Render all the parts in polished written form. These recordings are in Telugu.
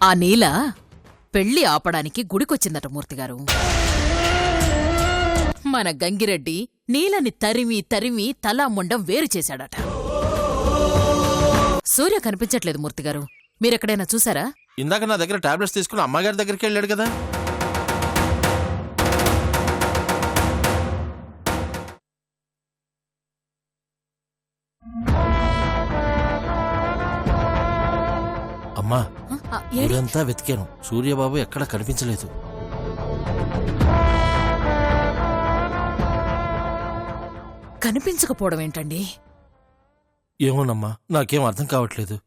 ఆ నీల పెళ్లి ఆపడానికి గుడికొచ్చిందట మూర్తిగారు. మన గంగిరెడ్డి నీలని తరిమి తరిమి తలా ముండం వేరు చేశాడట. సూర్య కనిపించట్లేదు మూర్తిగారు, మీరెక్కడైనా చూసారా? ఇందాక నా దగ్గర టాబ్లెట్స్ తీసుకుని అమ్మగారి దగ్గరికి వెళ్ళాడు కదా. అమ్మా, ఊరంతా వెతికాను, సూర్యబాబు ఎక్కడ కనిపించలేదు. కనిపించకపోవడం ఏంటండి? ఏమోనమ్మా, నాకేం అర్థం కావట్లేదు.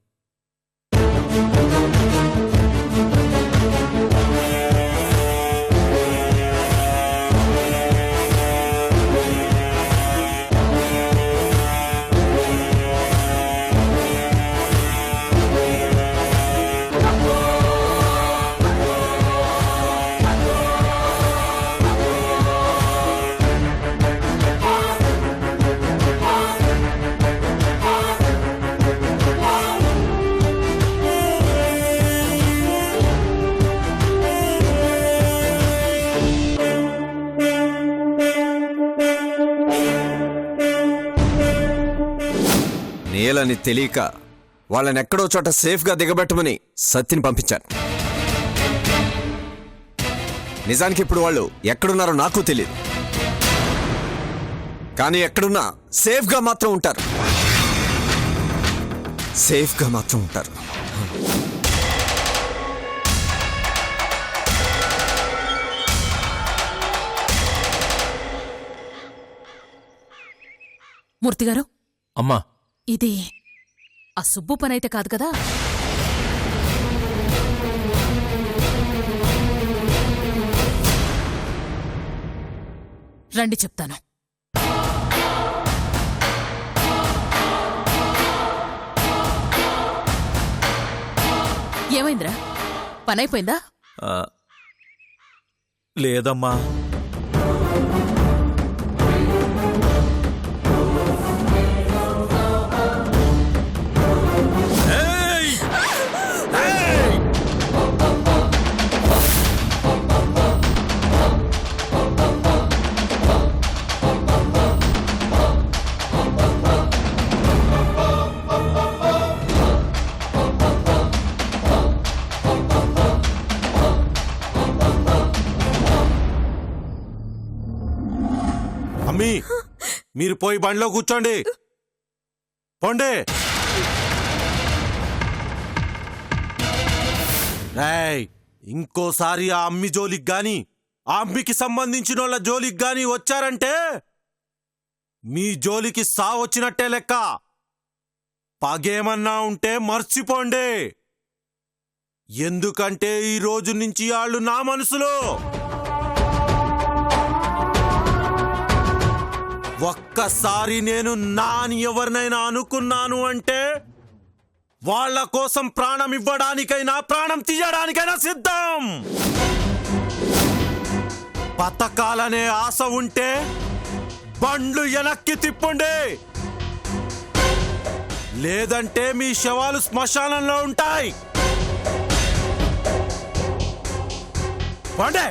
నీలని తెలియక వాళ్ళనెక్కడో చోట సేఫ్గా దిగబెట్టమని సత్తిని పంపించాను. నిజానికి ఇప్పుడు వాళ్ళు ఎక్కడున్నారో నాకు తెలియదు, కానీ ఎక్కడున్నా సేఫ్గా మాత్రం ఉంటారు. సేఫ్గా మాత్రం ఉంటారు. మూర్తిగారు, అమ్మా, ఇది ఆ సుబ్బు పనైతే కాదు కదా? రండి చెప్తాను. ఏమైందిరా, పనైపోయిందా? లేదమ్మా. అమ్మీ, మీరు పోయి బండిలో కూర్చోండి. పోండి. రేయ్, ఇంకోసారి ఆ అమ్మి జోలికి గాని ఆ అమ్మికి సంబంధించిన వాళ్ళ జోలికి గాని వచ్చారంటే మీ జోలికి సావొచ్చినట్టే లెక్క. పగేమన్నా ఉంటే మర్చిపోండి. ఎందుకంటే ఈ రోజు నుంచి వాళ్ళు నా మనసులో. ఒక్కసారి నేను నాని ఎవరినైనా అనుకున్నాను అంటే వాళ్ళ కోసం ప్రాణం ఇవ్వడానికైనా ప్రాణం తీయడానికైనా సిద్ధం. బతకాలనే ఆశ ఉంటే బండ్లు వెనక్కి తిప్పండి, లేదంటే మీ శవాలు శ్మశానంలో ఉంటాయి. పండే.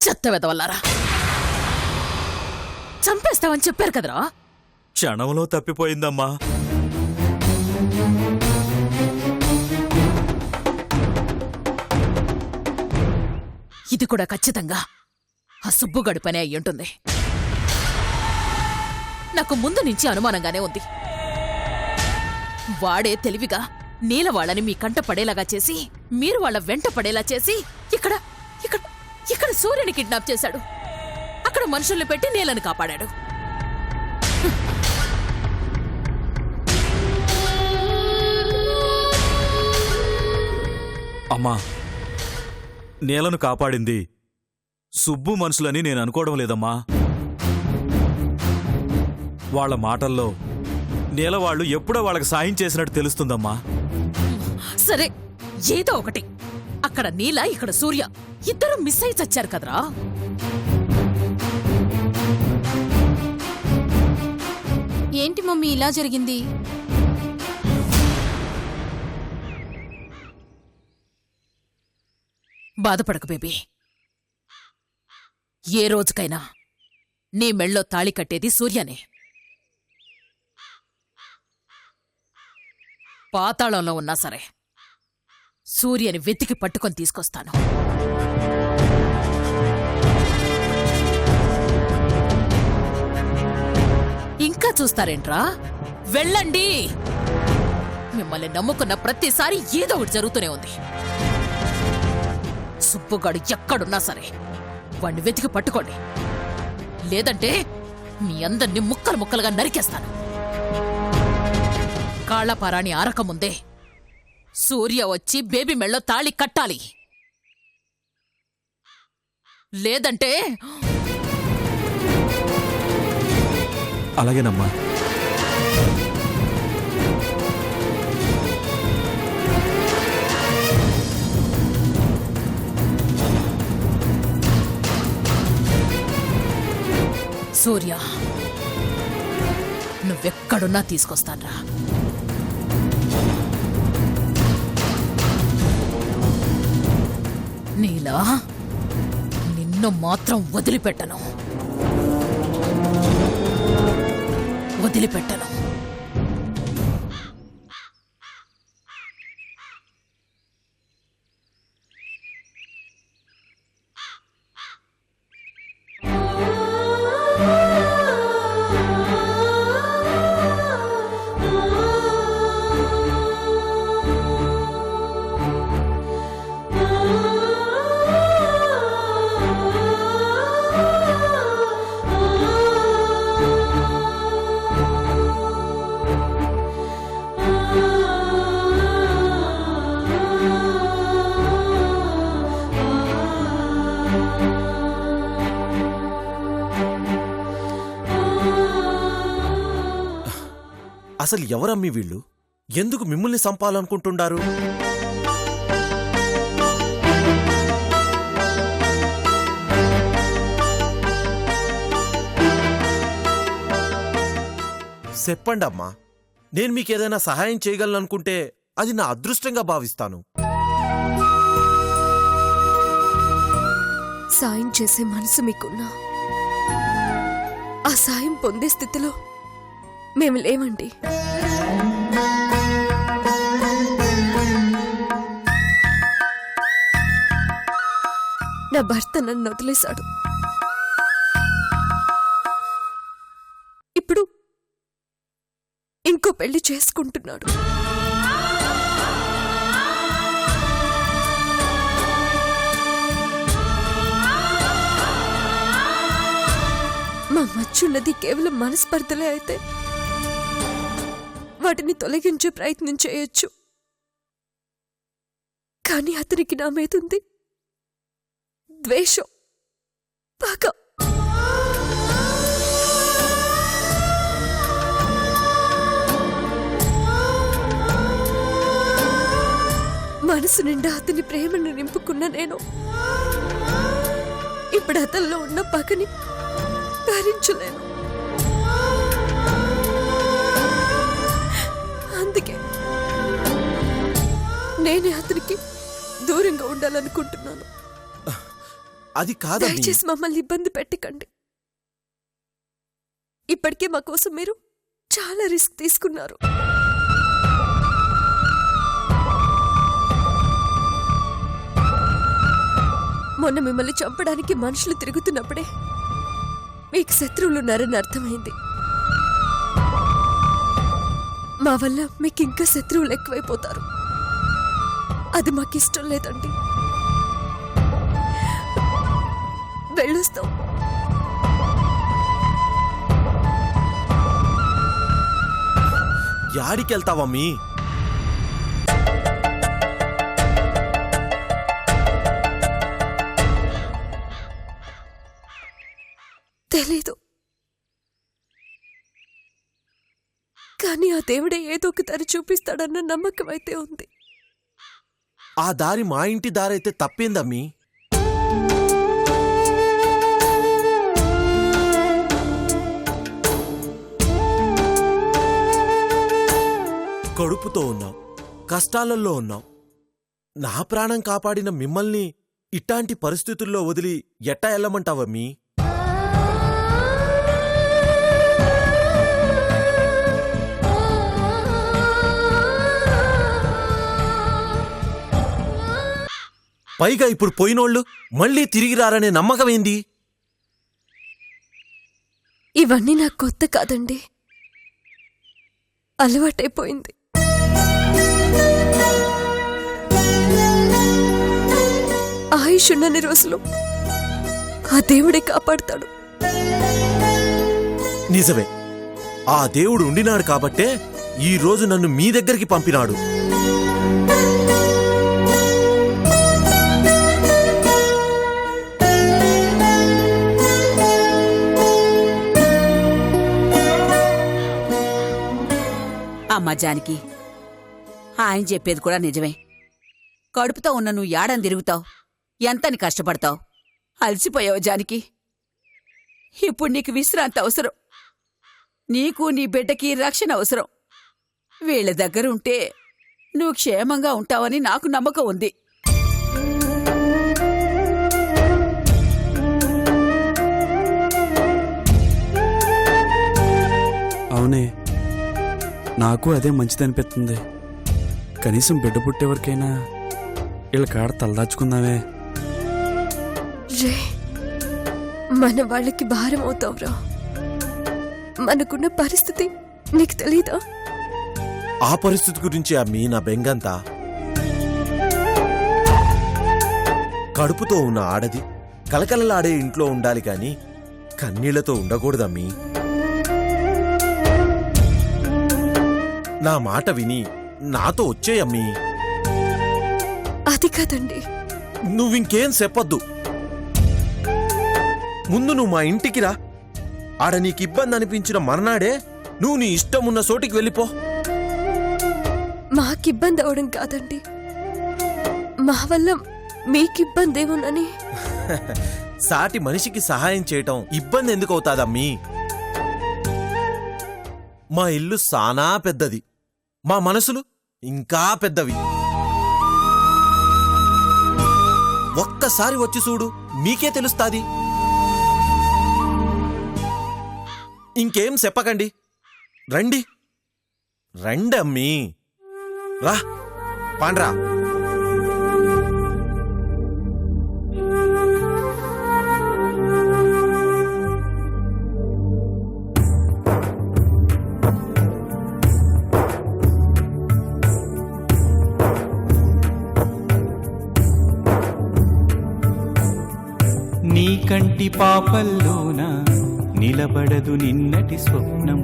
చెత్త వెదవల్లారా, చంపేస్తావని చెప్పారు కదరా. క్షణంలో తప్పిపోయిందమ్మా. ఇది కూడా ఖచ్చితంగా ఆ సుబ్బుగడి పని అయ్యుంటుంది. నాకు ముందు నుంచి అనుమానంగానే ఉంది. వాడే తెలివిగా నీల వాళ్ళని మీ కంట పడేలాగా చేసి, మీరు వాళ్ళ వెంట పడేలా చేసి ఇక్కడ ఇక్కడ ఇక్కడ సూర్యుని కిడ్నాప్ చేశాడు. అక్కడ మనుషుల్ని పెట్టి నీలను కాపాడాడు. అమ్మా, నేలను కాపాడింది సుబ్బు మనుషులని నేను అనుకోవడం లేదమ్మా. వాళ్ళ మాటల్లో నీలవాళ్ళు ఎప్పుడో వాళ్ళకి సాయం చేసినట్టు తెలుస్తుందమ్మా. సరే, ఏదో ఒకటి. అక్కడ నీల, ఇక్కడ సూర్య ఇద్దరు మిస్ అయి చచ్చారు కదరా. ఏంటి మమ్మీ ఇలా జరిగింది? బాధపడకు బేబీ. ఏ రోజుకైనా నీ మెళ్ళో తాళి కట్టేది సూర్యనే. పాతాళంలో ఉన్నా సరే సూర్యని వెతికి పట్టుకొని తీసుకొస్తాను. ఇంకా చూస్తారేంట్రా? వెళ్ళండి. మిమ్మల్ని నమ్ముకున్న ప్రతిసారి ఏదో ఒకటి జరుగుతూనే ఉంది. సుబ్బుగాడు ఎక్కడున్నా సరే వాణ్ణి వెతికి పట్టుకోండి. లేదంటే మీ అందరినీ ముక్కలు ముక్కలుగా నరికేస్తాను. కాళ్లపారాని ఆరకముందే సూర్య వచ్చి బేబీ మెళ్ళో తాళి కట్టాలి. లేదంటే అలాగేనమ్మా. సూర్య, నువ్వెక్కడున్నా తీసుకొస్తాన్రా. నీలా, నిన్ను మాత్రం వదిలిపెట్టను. వదిలిపెట్టను. అసలు ఎవరమ్మి వీళ్ళు? ఎందుకు మిమ్మల్ని చంపాలనుకుంటుండారు? చెప్పండమ్మా. నేను మీకేదైనా సహాయం చేయగలననుకుంటే అది నా అదృష్టంగా భావిస్తాను. సాయం చేసే మనసు మీకున్నా ఆ సాయం పొందే స్థితిలో మేము లేమండి. నా భర్త నన్ను వదిలేశాడు. ఇప్పుడు ఇంకో పెళ్లి చేసుకుంటున్నాడు. మా మధ్యున్నది కేవలం మనస్పర్ధలే అయితే వాటిని తొలగించే ప్రయత్నం చేయొచ్చు. కానీ అతనికి నా మీదుంది ద్వేషం, పగ. మనసు నిండా అతని ప్రేమను నింపుకున్న నేను ఇప్పుడు అతనిలో ఉన్న పగని భరించలేను. అందుకే నేనే అతనికి దూరంగా ఉండాలనుకుంటున్నాను. అది కాదు. దయచేసి మమ్మల్ని ఇబ్బంది పెట్టకండి. ఇప్పటికే మా కోసం మీరు చాలా రిస్క్ తీసుకున్నారు. మొన్న మిమ్మల్ని చంపడానికి మనుషులు తిరుగుతున్నప్పుడే మీకు శత్రువులున్నారని అర్థమైంది. మా వల్ల మీకు ఇంకా శత్రువులు ఎక్కువైపోతారు. అది మాకిష్టం లేదండి. వెళ్ళొస్తాం. యాడికెళ్తావమ్మీ? తెలీదు. కానీ ఆ దేవుడే ఏదో ఒక దారి చూపిస్తాడన్న నమ్మకం అయితే ఉంది. ఆ దారి మా ఇంటి దారైతే తప్పేందమ్మీ? కడుపుతో ఉన్నాం, కష్టాలలో ఉన్నాం. నా ప్రాణం కాపాడిన మిమ్మల్ని ఇట్లాంటి పరిస్థితుల్లో వదిలి ఎట్టా వెళ్ళమంటావమ్మీ? పైగా ఇప్పుడు పోయినోళ్ళు మళ్ళీ తిరిగి రారనే నమ్మకం ఏంది? ఇవన్నీ నాకు కొత్త కాదండి, అలవాటైపోయింది. ఆయుష్ ఉన్నన్ని రోజులు ఆ దేవుడే కాపాడుతాడు. నిజమే, ఆ దేవుడు ఉండినాడు కాబట్టే ఈ రోజు నన్ను మీ దగ్గరికి పంపినాడు. అమ్మా జానకి, ఆయన చెప్పేది కూడా నిజమే. కడుపుతో ఉన్న నువ్వు యాడని తిరుగుతావు, ఎంతని కష్టపడతావు. అలసిపోయావు జానకి. ఇప్పుడు నీకు విశ్రాంతి అవసరం. నీకు నీ బిడ్డకి రక్షణ అవసరం. వీళ్ళ దగ్గర ఉంటే నువ్వు క్షేమంగా ఉంటావని నాకు నమ్మకం ఉంది. అవునే, నాకు అదే మంచిదనిపిస్తుంది. కనీసం బిడ్డ పుట్టేవరకైనా వీళ్ళ కాడ తలదాచుకుందామే. రే, మన వాళ్ళకి భారం అవుతావురా. మనకున్న పరిస్థితి నీకు తెలీదా? ఆ పరిస్థితి గురించి అమ్మీ నా బెంగంతా. కడుపుతో ఉన్న ఆడది కలకలలాడే ఇంట్లో ఉండాలి కాని కన్నీళ్లతో ఉండకూడదమ్మీ. నా మాట విని నాతో వచ్చేయమ్మీ. అది కాదండి. నువ్వింకేం చెప్పొద్దు. ముందు నువ్వు మా ఇంటికి రా. ఆడ నీకిబ్బంది అనిపించిన మర్నాడే నువ్వు నీ ఇష్టమున్న చోటికి వెళ్ళిపో. మాకిబ్బంది అవడం కాదండి, మా వల్ల మీకిబ్బంది ఏమోనని. సాటి మనిషికి సహాయం చేయటం ఇబ్బంది ఎందుకు అవుతాదమ్మీ? మా ఇల్లు సానా పెద్దది, మా మనసులు ఇంకా పెద్దవి. ఒక్కసారి వచ్చి చూడు, మీకే తెలుస్తాది. ఇంకేం చెప్పకండి, రండి రండి అమ్మీ, రా పాండ్రా. నీ కంటి పాపల్లోన నిలబడదు నిన్నటి స్వప్నం,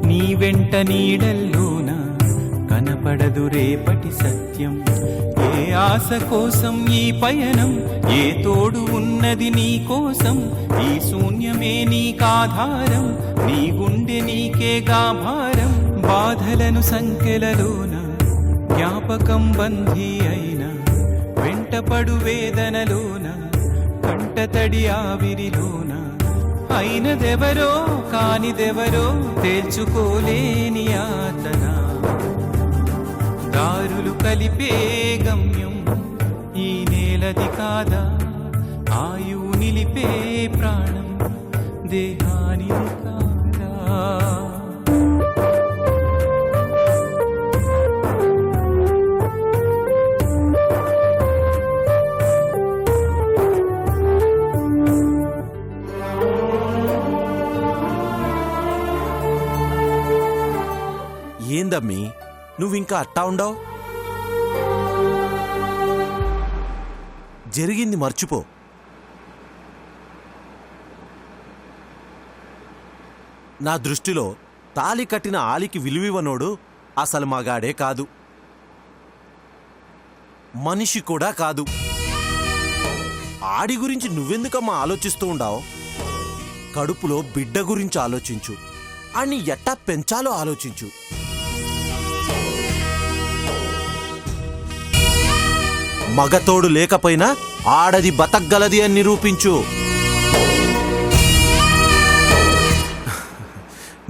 నీ వెంట నీడల్లోన కనపడదు రేపటి సత్యం. ఏ ఆశ కోసం ఈ పయనం, ఏ తోడు ఉన్నది నీ కోసం. ఈ శూన్యమే నీకాధారం, నీ గుండె నీకే గాభారం. బాధలను సంఖ్యలలోన జ్ఞాపకం బంధీ అయిన, వెంటపడు వేదనలోన కంటతడి ఆవిరిలోన. అయినదెవరో కానిదెవరో తేల్చుకోలేని యాతన. దారులు కలిపే గమ్యం ఈ నేలది కాదా? ఆయువు నిలిపే ప్రాణం దేహానిది కాదా? ఏందమ్మీ నువ్వింకా అట్టా ఉండవు? జరిగింది మర్చిపో. నా దృష్టిలో తాలి కట్టిన ఆలికి విలువివనోడు అసలు మగాడే కాదు, మనిషి కూడా కాదు. ఆడి గురించి నువ్వెందుకమ్మా ఆలోచిస్తూ ఉండావు? కడుపులో బిడ్డ గురించి ఆలోచించు. ఆణ్ణి ఎట్టా పెంచాలో ఆలోచించు. మగతోడు లేకపోయినా ఆడది బతకగలది అని నిరూపించు.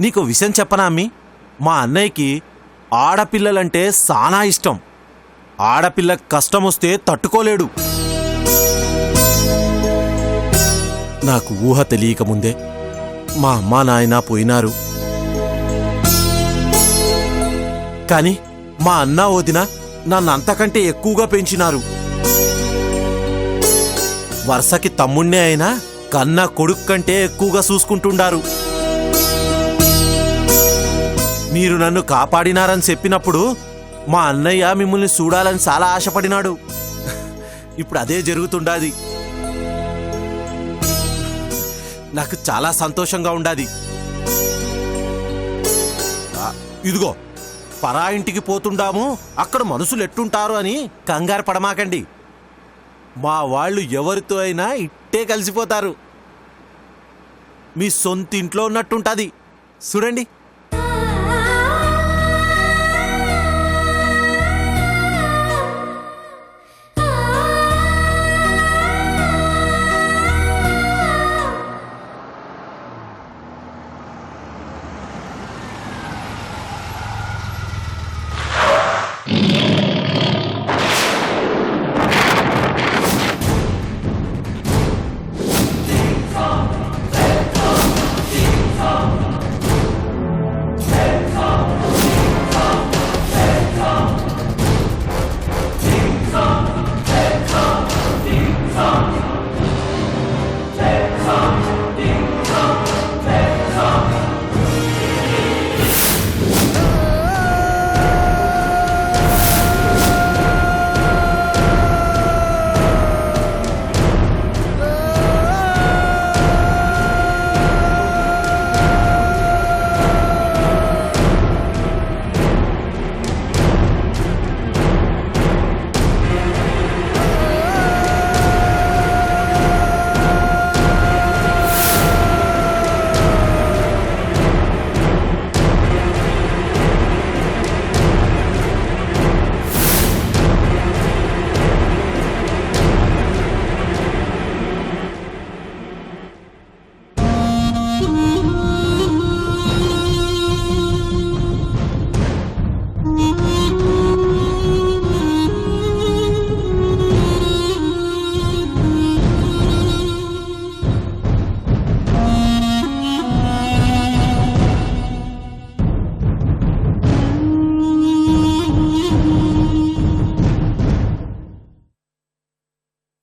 నీకు విషయం చెప్పనా అమ్మి? మా అన్నయ్యకి ఆడపిల్లలంటే సానా ఇష్టం. ఆడపిల్ల కష్టమొస్తే తట్టుకోలేడు. నాకు ఊహ తెలియకముందే మా అమ్మా నాయన పోయినారు. కాని మా అన్న వదిన నన్ను అంతకంటే ఎక్కువగా పెంచినారు. వరుసకి తమ్ముణ్ణే అయినా కన్న కొడుకు కంటే ఎక్కువగా చూసుకుంటుండారు. మీరు నన్ను కాపాడినారని చెప్పినప్పుడు మా అన్నయ్య మిమ్మల్ని చూడాలని చాలా ఆశపడినాడు. ఇప్పుడు అదే జరుగుతుండాది. నాకు చాలా సంతోషంగా ఉండాది. ఇదిగో పరా ఇంటికి పోతుండాము, అక్కడ మనుషులు ఎట్టుంటారు అని కంగారు పడమాకండి. మా వాళ్ళు ఎవరితో అయినా ఇట్టే కలిసిపోతారు. మీ సొంత ఇంట్లో ఉన్నట్టుంటది. చూడండి.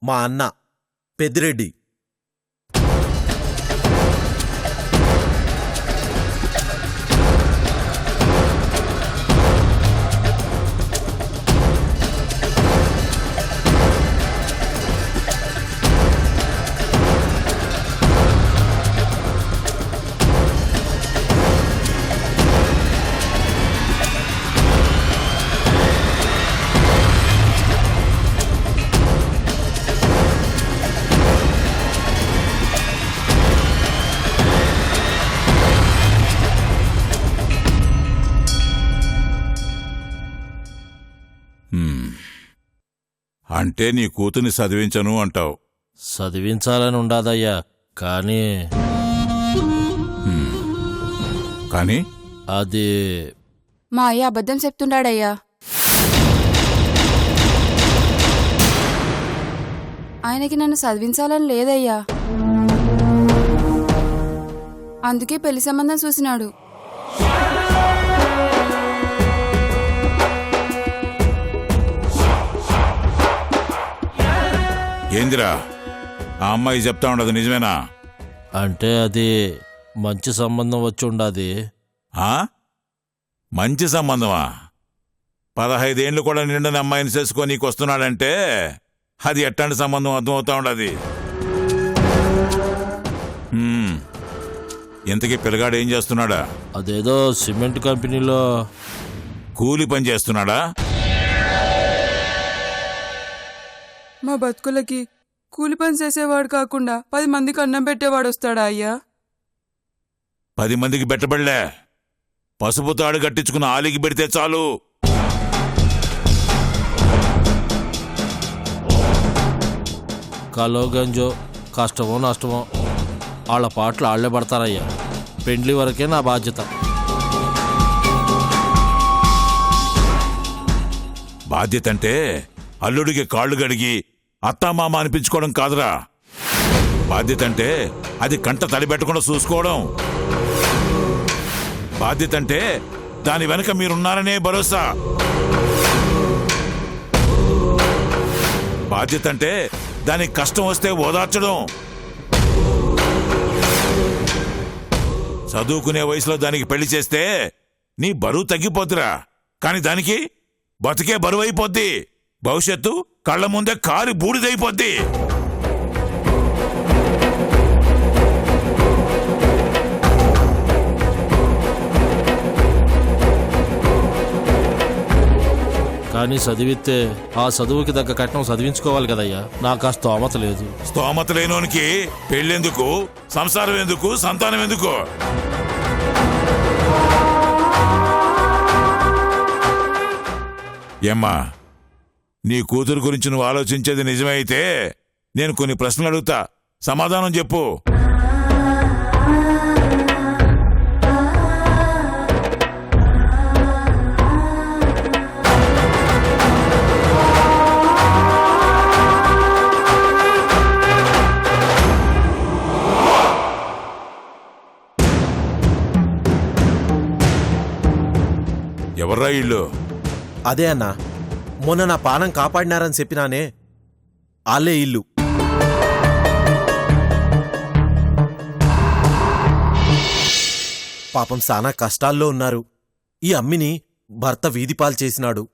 మా అన్న పెద్దిరెడ్డి. అంటే నీ కూతుని చదివించను అంటావు. చదివించాలని ఉండాదయ్యా, కానీ కానీ అది మా అయ్య అబద్ధం చెప్తుండాడయ్యా. ఆయనకి నన్ను చదివించాలని లేదయ్యా. అందుకే పెళ్లి సంబంధం చూసినాడు. ఏందిరా ఆ అమ్మాయి చెప్తా ఉండదు నిజమేనా? అంటే అది మంచి సంబంధం వచ్చి ఉండాది. మంచి సంబంధమా? 15 ఏళ్ళు కూడా నిండని అమ్మాయిని చేసుకొని నీకు వస్తున్నాడంటే అది ఎట్లాంటి సంబంధం అర్థమవుతా ఉండదు. ఇంతకీ పిల్లగాడు ఏం చేస్తున్నాడా? అదేదో సిమెంట్ కంపెనీలో కూలి పని చేస్తున్నాడా? మా బతుకులకి కూలి పని చేసేవాడు కాకుండా 10 మందికి అన్నం పెట్టేవాడు వస్తాడా అయ్యా? 10 మందికి పెట్టబడలే. పసుపు తాడు కట్టించుకున్న ఆలికి పెడితే చాలు. కలో గంజో కష్టమో నష్టమో వాళ్ళ పాటలు ఆళ్లే పడతారయ్యా. పెండ్లి వరకే నా బాధ్యత. బాధ్యత అంటే అల్లుడికి కాళ్ళు గడిగి అత్తామామ అనిపించుకోవడం కాదురా. బాధ్యత అంటే అది కంట తడిపెట్టకుండా చూసుకోవడం. బాధ్యత అంటే దాని వెనక మీరున్నారనే భరోసా. బాధ్యత అంటే దానికి కష్టం వస్తే ఓదార్చడం. చదువుకునే వయసులో దానికి పెళ్లి చేస్తే నీ బరువు తగ్గిపోద్దిరా. కాని దానికి బతికే బరువు అయిపోద్ది. భవిష్యత్తు కళ్ల ముందే కారి బూడిదైపోద్ది. కానీ చదివిస్తే ఆ చదువుకి తగ్గ కట్నం చదివించుకోవాలి కదయ్యా. నాకు ఆ స్తోమత లేదు. స్తోమత లేనోనికి పెళ్ళెందుకు, సంసారం ఎందుకు, సంతానం ఎందుకు? ఏమ్మా, నీ కూతురు గురించి నువ్వు ఆలోచించేది నిజమే అయితే నేను కొన్ని ప్రశ్నలు అడుగుతా, సమాధానం చెప్పు. ఎవర్రా ఇల్లు? అదే అన్నా, మొన్న నా పానం కాపాడినారని చెప్పినానే, ఆలే ఇల్లు. పాపం సానా కష్టాల్లో ఉన్నారు. ఈ అమ్మిని భర్త వీధిపాలు చేసినాడు.